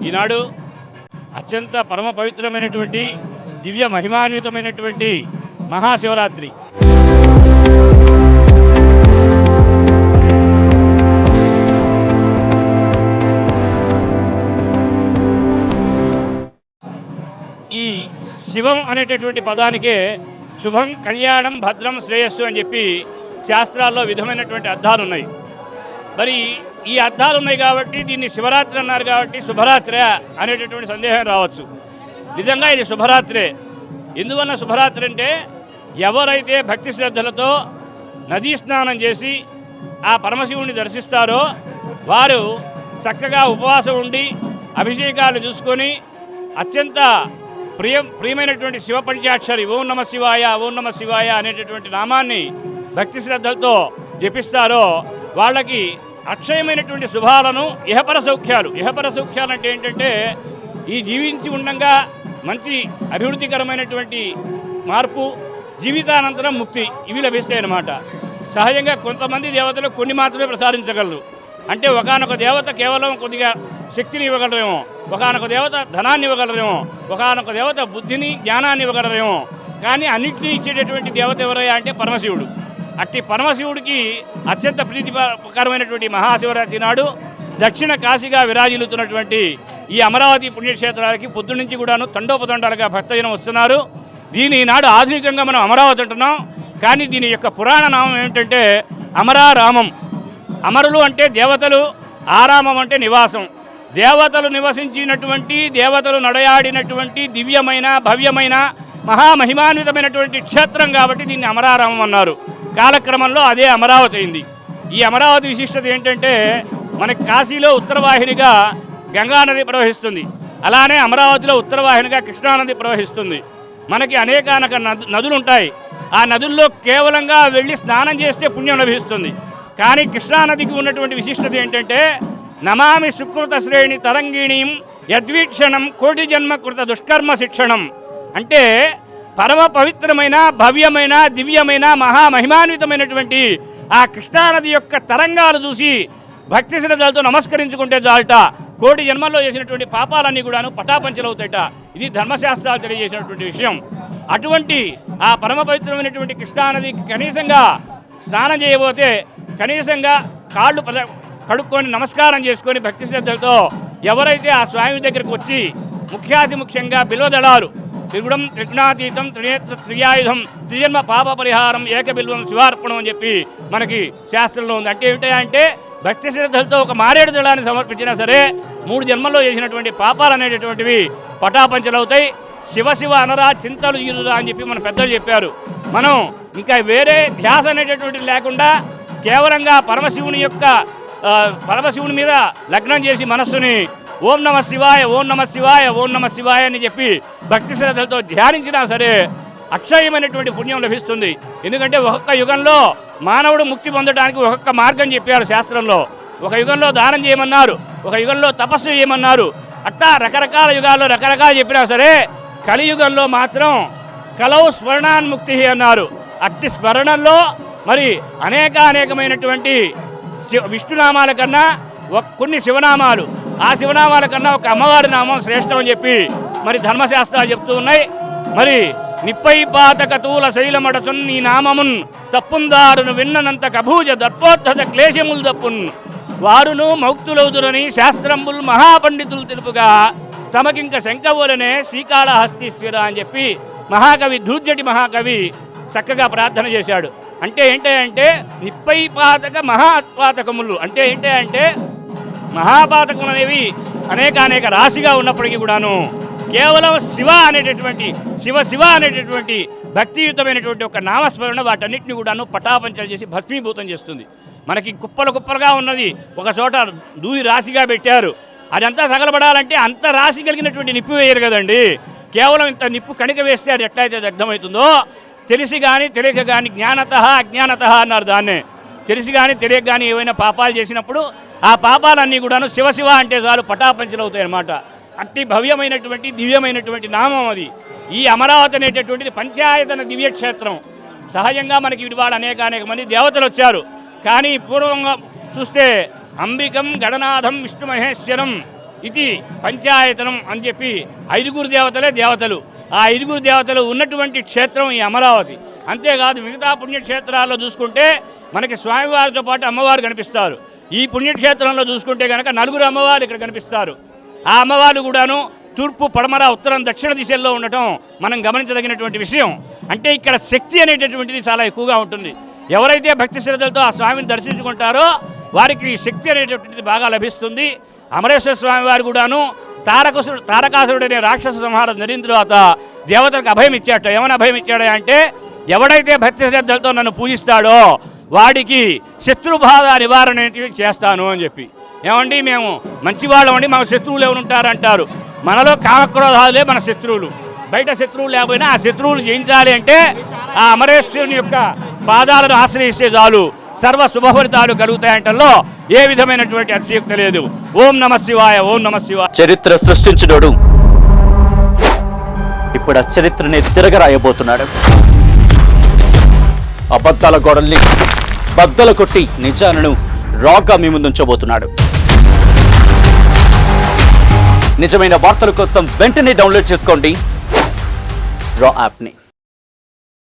ఈనాడు అత్యంత పరమ పవిత్రమైనటువంటి దివ్య మహిమాన్వితమైనటువంటి మహాశివరాత్రి. ఈ శివం అనేటటువంటి పదానికే శుభం, కళ్యాణం, భద్రం, శ్రేయస్సు అని చెప్పి శాస్త్రాల్లో విధమైనటువంటి అర్థాలు ఉన్నాయి. మరి ఈ అర్థాలు ఉన్నాయి కాబట్టి దీన్ని శివరాత్రి అన్నారు కాబట్టి శుభరాత్రే అనేటటువంటి సందేహం రావచ్చు. నిజంగా ఇది శుభరాత్రే. ఎందువల్ల శుభరాత్రి అంటే ఎవరైతే భక్తి శ్రద్ధలతో నదీ స్నానం చేసి ఆ పరమశివుని దర్శిస్తారో వారు చక్కగా ఉపవాసం ఉండి అభిషేకాలు చూసుకొని అత్యంత ప్రియమైనటువంటి శివ పంచాక్షరి ఓం నమ శివాయ, ఓం నమ శివాయ అనేటటువంటి నామాన్ని భక్తి శ్రద్ధలతో జపిస్తారో వాళ్ళకి అక్షయమైనటువంటి శుభాలను ఇహపర సౌఖ్యాలు అంటే ఏంటంటే ఈ జీవించి ఉండగా మంచి అభివృద్ధికరమైనటువంటి మార్పు, జీవితానంతరం ముక్తి, ఇవి లభిస్తాయి అన్నమాట. సహజంగా కొంతమంది దేవతలు కొన్ని మాత్రమే ప్రసాదించగలరు. అంటే ఒకానొక దేవత కేవలం కొద్దిగా శక్తిని ఇవ్వగలరేమో, ఒకానొక దేవత ధనాన్ని ఇవ్వగలరేమో, ఒకానొక దేవత బుద్ధిని, జ్ఞానాన్ని ఇవ్వగలరేమో. కానీ అన్నింటినీ ఇచ్చేటటువంటి దేవత ఎవరయ్యా అంటే పరమశివుడు. అట్టి పరమశివుడికి అత్యంత ప్రీతికరమైనటువంటి మహాశివరాత్రి నాడు దక్షిణ కాశీగా విరాజిల్లుతున్నటువంటి ఈ అమరావతి పుణ్యక్షేత్రాలకి పొద్దున్న నుంచి కూడాను తండోపతండాలుగా భక్తజనం వస్తున్నారు. దీని ఈనాడు ఆధునికంగా మనం అమరావతి అంటున్నాం, కానీ దీని యొక్క పురాణ నామం ఏమిటంటే అమరారామం. అమరులు అంటే దేవతలు, ఆరామం అంటే నివాసం. దేవతలు నివసించినటువంటి, దేవతలు నడయాడినటువంటి దివ్యమైన భవ్యమైన మహామహిమాన్వితమైనటువంటి క్షేత్రం కాబట్టి దీన్ని అమరారామం అన్నారు. కాలక్రమంలో అదే అమరావతి అయింది. ఈ అమరావతి విశిష్టత ఏంటంటే మనకి కాశీలో ఉత్తరవాహినిగా గంగానది ప్రవహిస్తుంది, అలానే అమరావతిలో ఉత్తరవాహినిగా కృష్ణానది ప్రవహిస్తుంది. మనకి అనేక నదులు ఉంటాయి. ఆ నదుల్లో కేవలంగా వెళ్ళి స్నానం చేస్తే పుణ్యం లభిస్తుంది. కానీ కృష్ణానదికి ఉన్నటువంటి విశిష్టత ఏంటంటే నమామి సుకృత శ్రేణి తరంగిణీం యద్వీక్షణం కోటి జన్మ కృత దుష్కర్మ శిక్షణం. అంటే పరమ పవిత్రమైన భవ్యమైన దివ్యమైన మహామహిమాన్వితమైనటువంటి ఆ కృష్ణానది యొక్క తరంగాలు చూసి భక్తి శ్రద్ధలతో నమస్కరించుకుంటే చాలట కోటి జన్మల్లో చేసినటువంటి పాపాలన్నీ కూడాను పటాపంచలవుతాయట. ఇది ధర్మశాస్త్రాలు తెలియజేసినటువంటి విషయం. అటువంటి ఆ పరమ పవిత్రమైనటువంటి కృష్ణానదికి కనీసంగా స్నానం చేయబోతే కనీసంగా కాళ్ళు కడుక్కొని నమస్కారం చేసుకొని భక్తి శ్రద్ధలతో ఎవరైతే ఆ స్వామి దగ్గరికి వచ్చి ముఖ్యంగా బిల్వదళాలు త్రిగుణం త్రిగుణాతీతం త్రినేత్ర త్రియాయుధం త్రిజన్మ పాప పరిహారం ఏకబిల్వం శివార్పణం అని చెప్పి మనకి శాస్త్రంలో ఉంది. అంటే ఏమిటంటే భక్తి శ్రద్ధలతో ఒక మారేడు దళాన్ని సమర్పించినా సరే 3 జన్మల్లో చేసినటువంటి పాపాలు అనేటటువంటివి పటాపంచలవుతాయి. శివ శివ అనరా చింతలు ఈరురా అని చెప్పి మన పెద్దలు చెప్పారు. మనం ఇంకా వేరే ధ్యాస అనేటటువంటిది లేకుండా కేవలంగా పరమశివుని మీద లగ్నం చేసి మనస్సుని ఓం నమ శివాయ, ఓం నమ శివాయ, ఓం నమ శివాయ అని చెప్పి భక్తి శ్రద్ధలతో ధ్యానించినా సరే అక్షయమైనటువంటి పుణ్యం లభిస్తుంది. ఎందుకంటే ఒక్కొక్క యుగంలో మానవుడు ముక్తి పొందడానికి ఒక్కొక్క మార్గం చెప్పారు శాస్త్రంలో. ఒక యుగంలో దానం చేయమన్నారు, ఒక యుగంలో తపస్సు చేయమన్నారు. అట్టా రకరకాల యుగాల్లో రకరకాలు చెప్పినా సరే కలియుగంలో మాత్రం కలౌ స్మరణాన్ముక్తి అన్నారు. అట్టి స్మరణంలో మరి అనేకమైనటువంటి విష్ణునామాల కన్నా కొన్ని శివనామాలు, ఆ శివనామాల కన్నా ఒక అమ్మవారి నామం శ్రేష్టం అని చెప్పి మరి ధర్మశాస్త్రాలు చెప్తూ ఉన్నాయి. మరి నిప్పై పాతక తూల శైలమడచున్ నీ నామమున్ తప్పుందారును విన్ననంత కభూజ దర్పోద్ధత క్లేశములు తప్పున్ వారును మౌక్తులవుదురని శాస్త్రంబుల్ మహాపండితులు తెలుపుగా తమకింక శంకవులనే శ్రీకాళహస్తీశ్వర అని చెప్పి మహాకవి ధూర్జటి మహాకవి చక్కగా ప్రార్థన చేశాడు. అంటే ఏంటంటే నిప్పై పాతక మహాపాతకములు అంటే ఏంటంటే మహాపాతకములు అనేవి అనేక రాశిగా ఉన్నప్పటికీ కూడాను కేవలం శివ అనేటటువంటి భక్తియుతమైనటువంటి ఒక నామస్మరణ వాటన్నిటిని కూడాను పటాపంచలు చేసి భస్మీభూతం చేస్తుంది. మనకి కుప్పలుగా ఉన్నది ఒక చోట దూరి రాశిగా పెట్టారు. అదంతా తగలబడాలంటే అంత రాశి కలిగినటువంటి నిప్పు వేయరు కదండి. కేవలం ఇంత నిప్పు కణిక వేస్తే అది ఎట్లయితే దగ్ధమవుతుందో తెలిసి కానీ తెలియక కానీ జ్ఞానత అజ్ఞానత అన్నారు. దాన్నే తెలిసి కానీ తెలియక కానీ ఏవైనా పాపాలు చేసినప్పుడు ఆ పాపాలన్నీ కూడాను శివ అంటే చాలు పటాపంచలు అవుతాయి అన్నమాట. అట్టి భవ్యమైనటువంటి దివ్యమైనటువంటి నామం అది. ఈ అమరావతి అనేటటువంటిది పంచాయతన దివ్యక్షేత్రం. సహజంగా మనకి ఇవాళ అనేక మంది దేవతలు వచ్చారు. కానీ పూర్వంగా చూస్తే అంబికం గణనాథం విష్ణు మహేశ్వరం ఇది పంచాయతనం అని చెప్పి 5 దేవతలే దేవతలు. ఆ 5 దేవతలు ఉన్నటువంటి క్షేత్రం ఈ అమరావతి. అంతేకాదు మిగతా పుణ్యక్షేత్రాల్లో చూసుకుంటే మనకి స్వామివారితో పాటు అమ్మవారు కనిపిస్తారు. ఈ పుణ్యక్షేత్రంలో చూసుకుంటే కనుక 4 అమ్మవారు ఇక్కడ కనిపిస్తారు. ఆ అమ్మవారు కూడాను తూర్పు, పడమర, ఉత్తరం, దక్షిణ దిశల్లో ఉండటం మనం గమనించదగినటువంటి విషయం. అంటే ఇక్కడ శక్తి అనేటటువంటిది చాలా ఎక్కువగా ఉంటుంది. ఎవరైతే భక్తి శ్రద్ధలతో ఆ స్వామిని దర్శించుకుంటారో వారికి శక్తి అనేటటువంటిది బాగా లభిస్తుంది. అమరేశ్వర స్వామి వారు కూడాను తారకాసురుడు అనే రాక్షస సంహారం జరిగిన తర్వాత దేవతలకు అభయం ఇచ్చాట. ఏమైనా అభయం ఇచ్చాడా అంటే ఎవడైతే భక్తి శ్రద్ధలతో నన్ను పూజిస్తాడో వాడికి శత్రుబాధ నివారణ చేస్తాను అని చెప్పి. ఏమండి మేము మంచివాళ్ళమండి, మాకు శత్రువులు ఎవరు ఉంటారంటారు. మనలో కామక్రోధాలే మన శత్రువులు. బయట శత్రువులు లేకపోయినా ఆ శత్రువులు జయించాలి అంటే ఆ అమరేశ్వరుని యొక్క పాదాలను ఆశ్రయిస్తే చాలు సర్వ శుభఫలితాలు కలుగుతాయంటలో ఏ విధమైనటువంటి అతిశయోక్తి లేదు. ఓం నమః శివాయ, ఓం నమః శివాయ. చరిత్ర సృష్టించినోడు ఇప్పుడు ఆ చరిత్రని తిరగరాయబోతున్నాడు. అబద్ధాల గోడల్ని బద్దలు కొట్టి నిజాలను రాగా మీ ముందుంచబోతున్నాడు. నిజమైన వార్తల కోసం వెంటనే డౌన్లోడ్ చేసుకోండి రా యాప్ని.